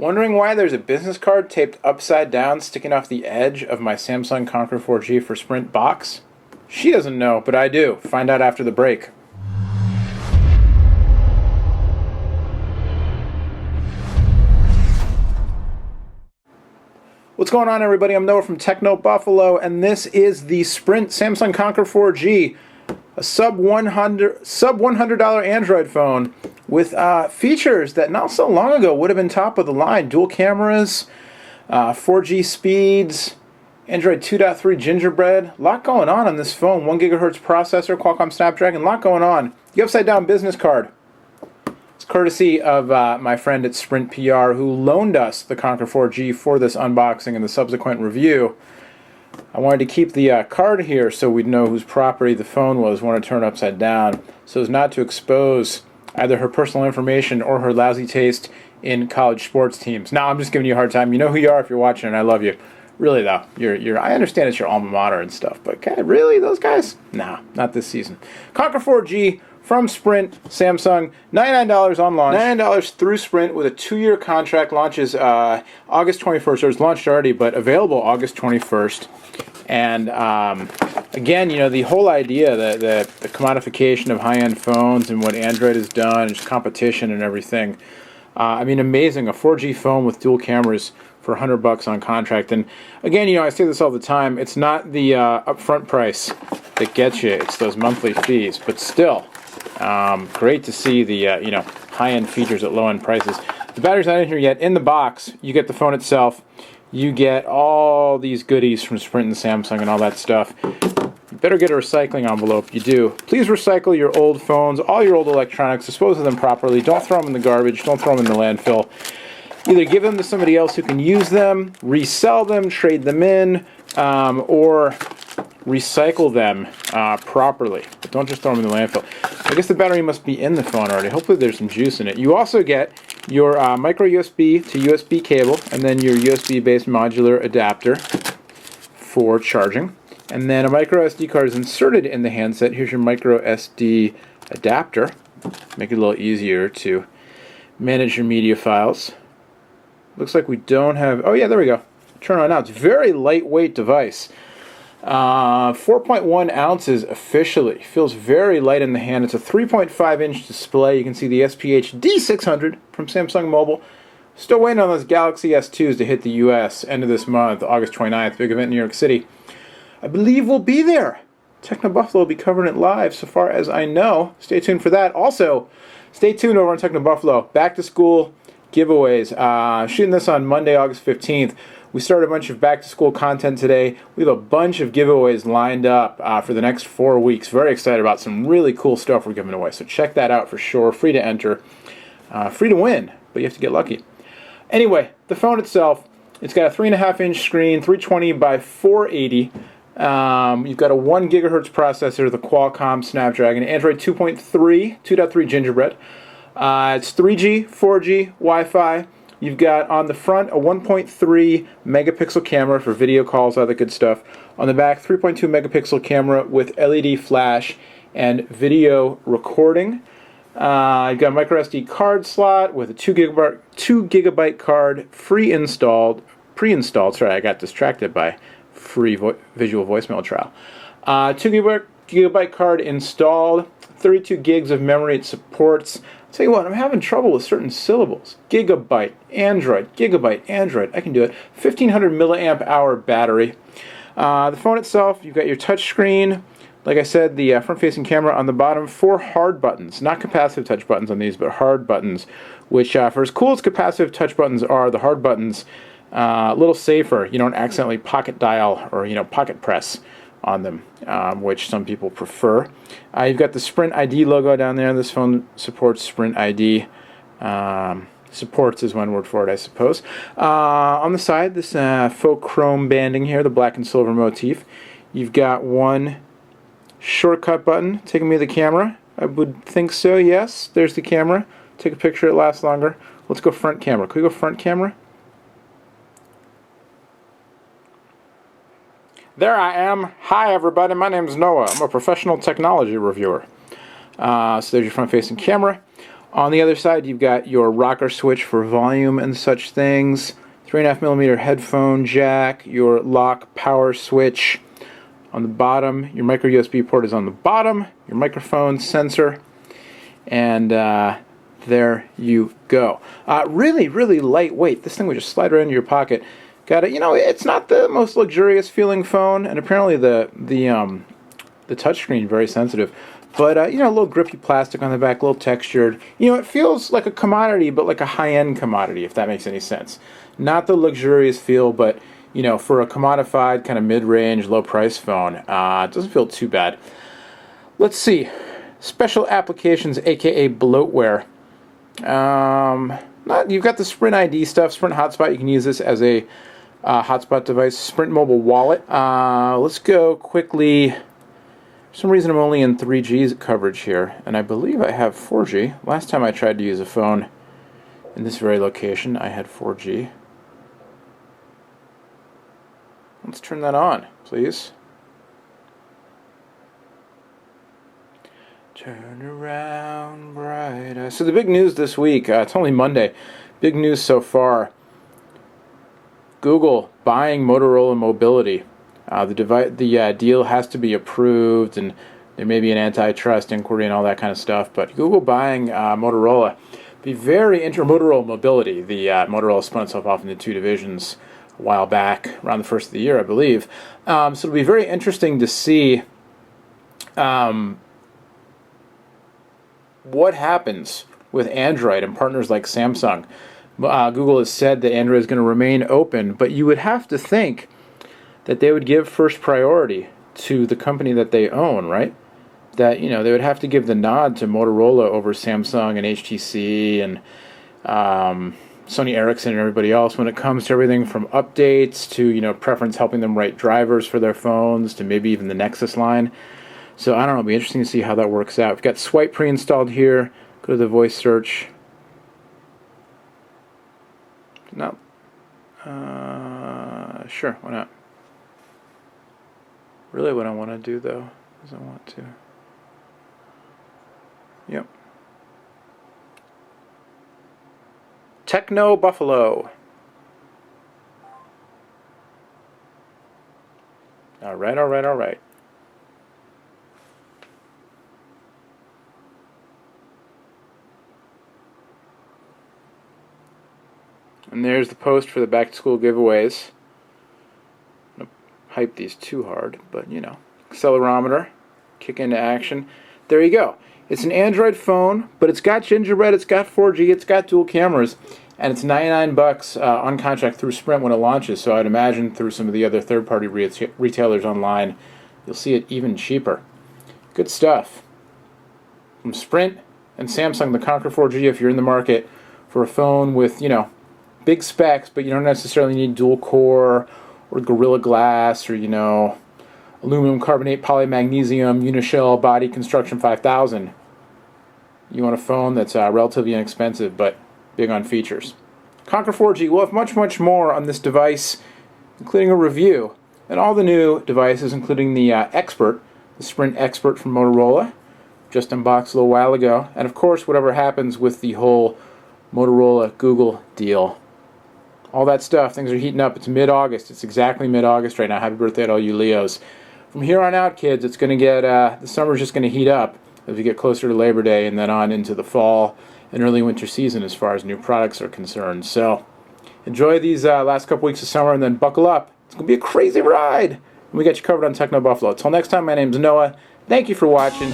Wondering why there's a business card taped upside down sticking off the edge of my Samsung Conquer 4G for Sprint box? She doesn't know, but I do. Find out after the break. What's going on, everybody? I'm Noah from Techno Buffalo, and this is the Sprint Samsung Conquer 4G, a sub $100 Android phone with features that not so long ago would have been top of the line. Dual cameras, 4G speeds, Android 2.3 Gingerbread. A lot going on this phone. 1 GHz processor, Qualcomm Snapdragon. A lot going on. The upside down business card. It's courtesy of my friend at Sprint PR who loaned us the Conquer 4G for this unboxing and the subsequent review. I wanted to keep the card here so we'd know whose property the phone was when it turned upside down, so as not to expose either her personal information or her lousy taste in college sports teams. Now, I'm just giving you a hard time. You know who you are if you're watching, and I love you. Really, though, I understand it's your alma mater and stuff, but okay, really, those guys? Nah, not this season. Conquer 4G from Sprint, Samsung, $99 on launch. $99 through Sprint with a 2-year contract. Launches August 21st. It was launched already, but available August 21st. And again, you know, the whole idea that the commodification of high-end phones and what Android has done, and just competition and everything. I mean, amazing. A 4G phone with dual cameras for $100 on contract. And again, you know, I say this all the time. It's not the upfront price that gets you. It's those monthly fees. But still, great to see the you know, high-end features at low-end prices. The battery's not in here yet. In the box, you get the phone itself. You get all these goodies from Sprint and Samsung and all that stuff. You better get a recycling envelope. You do. Please recycle your old phones, all your old electronics, dispose of them properly. Don't throw them in the garbage. Don't throw them in the landfill. Either give them to somebody else who can use them, resell them, trade them in, or recycle them properly. But don't just throw them in the landfill. I guess the battery must be in the phone already. Hopefully there's some juice in it. You also get your micro USB to USB cable, and then your USB-based modular adapter for charging. And then a micro SD card is inserted in the handset. Here's your micro SD adapter. Make it a little easier to manage your media files. Looks like we don't have... Oh yeah, there we go. Turn on now. It's a very lightweight device. 4.1 ounces officially. Feels very light in the hand. It's a 3.5-inch display. You can see the SPH D600 from Samsung Mobile. Still waiting on those Galaxy S2s to hit the US end of this month, August 29th. Big event in New York City. I believe we'll be there. Techno Buffalo will be covering it live so far as I know. Stay tuned for that. Also, stay tuned over on Techno Buffalo. Back to school giveaways. Shooting this on Monday, August 15th. We started a bunch of back-to-school content today. We have a bunch of giveaways lined up for the next 4 weeks. Very excited about some really cool stuff we're giving away. So check that out for sure. Free to enter. Free to win, but you have to get lucky. Anyway, the phone itself, it's got a 3.5-inch screen, 320 by 480. You've got a 1 GHz processor, the Qualcomm Snapdragon, Android 2.3 Gingerbread. It's 3G, 4G, Wi-Fi. You've got on the front a 1.3 megapixel camera for video calls, all that good stuff. On the back, 3.2 megapixel camera with LED flash and video recording. You've got a micro SD card slot with a 2 gigabyte card pre-installed. Sorry, I got distracted by free visual voicemail trial. 2 gigabyte card installed. 32 gigs of memory it supports. I'll tell you what, I'm having trouble with certain syllables. Gigabyte, Android. I can do it. 1500 milliamp hour battery. The phone itself, you've got your touch screen. Like I said, the front-facing camera on the bottom. 4 hard buttons. Not capacitive touch buttons on these, but hard buttons. Which, for as cool as capacitive touch buttons are, the hard buttons, a little safer. You don't accidentally pocket dial or, you know, pocket press on them, which some people prefer. You've got the Sprint ID logo down there. This phone supports Sprint ID. Supports is one word for it, I suppose. On the side, this faux chrome banding here, the black and silver motif. You've got one shortcut button taking me to the camera. I would think so, yes. There's the camera. Take a picture, it lasts longer. Let's go front camera. Can we go front camera? There I am. Hi everybody, my name is Noah. I'm a professional technology reviewer. So there's your front-facing camera. On the other side, you've got your rocker switch for volume and such things, 3.5mm headphone jack, your lock power switch on the bottom. Your micro USB port is on the bottom, your microphone sensor, and there you go. Really, really lightweight. This thing would just slide right into your pocket. Got it. You know, it's not the most luxurious feeling phone, and apparently the touchscreen very sensitive. But you know, a little grippy plastic on the back, a little textured. You know, it feels like a commodity, but like a high-end commodity, if that makes any sense. Not the luxurious feel, but you know, for a commodified kind of mid-range, low-price phone, it doesn't feel too bad. Let's see. Special applications, aka bloatware. You've got the Sprint ID stuff, Sprint Hotspot. You can use this as a hotspot device. Sprint Mobile Wallet. Let's go quickly. For some reason I'm only in 3G coverage here, and I believe I have 4G. Last time I tried to use a phone in this very location, I had 4G. Let's turn that on, please. Turn around, bright eyes. So the big news this week, it's only Monday, big news so far. Google buying Motorola Mobility. The deal has to be approved, and there may be an antitrust inquiry and all that kind of stuff, but Google buying Motorola. Be very Motorola Mobility. The Motorola spun itself off into two divisions a while back, around the first of the year, I believe. So it'll be very interesting to see what happens with Android and partners like Samsung. Google has said that Android is going to remain open, but you would have to think that they would give first priority to the company that they own, right? That, you know, they would have to give the nod to Motorola over Samsung and HTC and Sony Ericsson and everybody else when it comes to everything from updates to, you know, preference helping them write drivers for their phones to maybe even the Nexus line. So I don't know, it'll be interesting to see how that works out. We've got Swipe pre-installed here. Go to the voice search. No. Sure, why not? Really what I want to do though is I want to... Yep. Techno Buffalo. Alright, alright, alright. And there's the post for the back-to-school giveaways. I'm going to hype these too hard, but you know. Accelerometer, kick into action. There you go. It's an Android phone, but it's got Gingerbread, it's got 4G, it's got dual cameras, and it's $99 on contract through Sprint when it launches, so I'd imagine through some of the other third-party retailers online, you'll see it even cheaper. Good stuff. From Sprint and Samsung, the Conquer 4G, if you're in the market for a phone with, you know, big specs, but you don't necessarily need dual core or Gorilla Glass or, you know, aluminum carbonate polymagnesium unishell body construction 5000. You want a phone that's relatively inexpensive but big on features. Conquer 4G. We'll have much, much more on this device, including a review and all the new devices, including the Expert, the Sprint Expert from Motorola, just unboxed a little while ago, and of course whatever happens with the whole Motorola Google deal. All that stuff, things are heating up. It's mid-August. It's exactly mid-August right now. Happy birthday to all you Leos. From here on out, kids, it's going to get, the summer's just going to heat up as we get closer to Labor Day and then on into the fall and early winter season as far as new products are concerned. So enjoy these last couple weeks of summer and then buckle up. It's going to be a crazy ride. And we got you covered on Techno Buffalo. Until next time, my name's Noah. Thank you for watching.